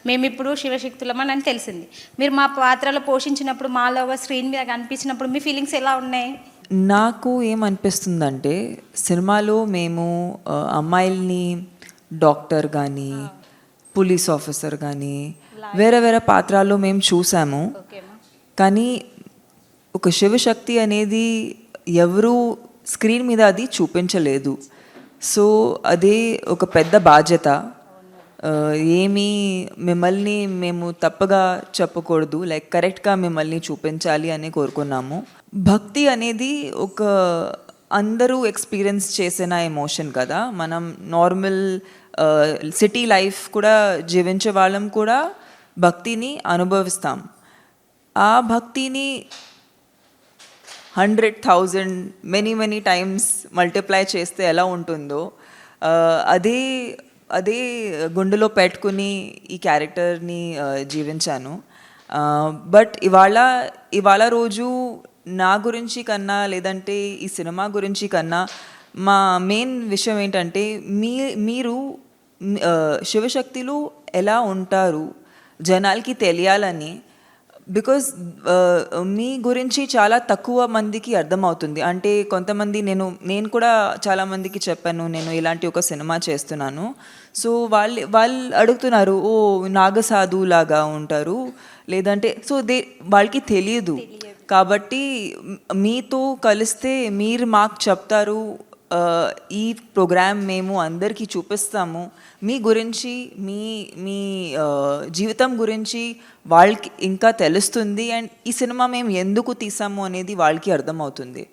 మేమిప్పుడు శివశక్తులమని అని తెలిసింది. మీరు మా పాత్రలో పోషించినప్పుడు మాలో స్క్రీన్ మీద కనిపించినప్పుడు మీ ఫీలింగ్స్ ఎలా ఉన్నాయి? నాకు ఏమనిపిస్తుందంటే సినిమాలో మేము అమ్మాయిల్ని డాక్టర్ కానీ పోలీస్ ఆఫీసర్ కానీ వేరే వేరే పాత్రల్లో మేము చూసాము. కానీ ఒక శివశక్తి అనేది ఎవరు స్క్రీన్ మీద అది చూపించలేదు. సో అదే ఒక పెద్ద బాధ్యత. ఏమీ మిమ్మల్ని మేము తప్పుగా చెప్పకూడదు, లైక్ కరెక్ట్గా మిమ్మల్ని చూపించాలి అని కోరుకున్నాము. భక్తి అనేది ఒక అందరూ ఎక్స్పీరియన్స్ చేసిన ఎమోషన్ కదా. మనం నార్మల్ సిటీ లైఫ్ కూడా జీవించే వాళ్ళం కూడా భక్తిని అనుభవిస్తాం. ఆ భక్తిని 100,000 మెనీ టైమ్స్ మల్టిప్లై చేస్తే ఎలా ఉంటుందో అదే అదే గుండెలో పెట్టుకుని ఈ క్యారెక్టర్ని జీవించాను. బట్ ఇవాళ రోజు నా గురించి కన్నా లేదంటే ఈ సినిమా గురించి కన్నా మా మెయిన్ విషయం ఏంటంటే మీరు శివశక్తులు ఎలా ఉంటారు జనాలకి తెలియాలని. బికాజ్ మీ గురించి చాలా తక్కువ మందికి అర్థమవుతుంది. అంటే కొంతమంది నేను కూడా చాలామందికి చెప్పాను నేను ఇలాంటి ఒక సినిమా చేస్తున్నాను. సో వాళ్ళు అడుగుతున్నారు, ఓ నాగసాధు లాగా ఉంటారు లేదంటే, సో వాళ్ళకి తెలియదు. కాబట్టి మీతో కలిస్తే మీరు మాకు చెప్తారు, ఈ ప్రోగ్రామ్ మేము అందరికీ చూపిస్తాము, మీ గురించి మీ జీవితం గురించి వాళ్ళకి ఇంకా తెలుస్తుంది. అండ్ ఈ సినిమా మేము ఎందుకు తీసాము అనేది వాళ్ళకి అర్థమవుతుంది.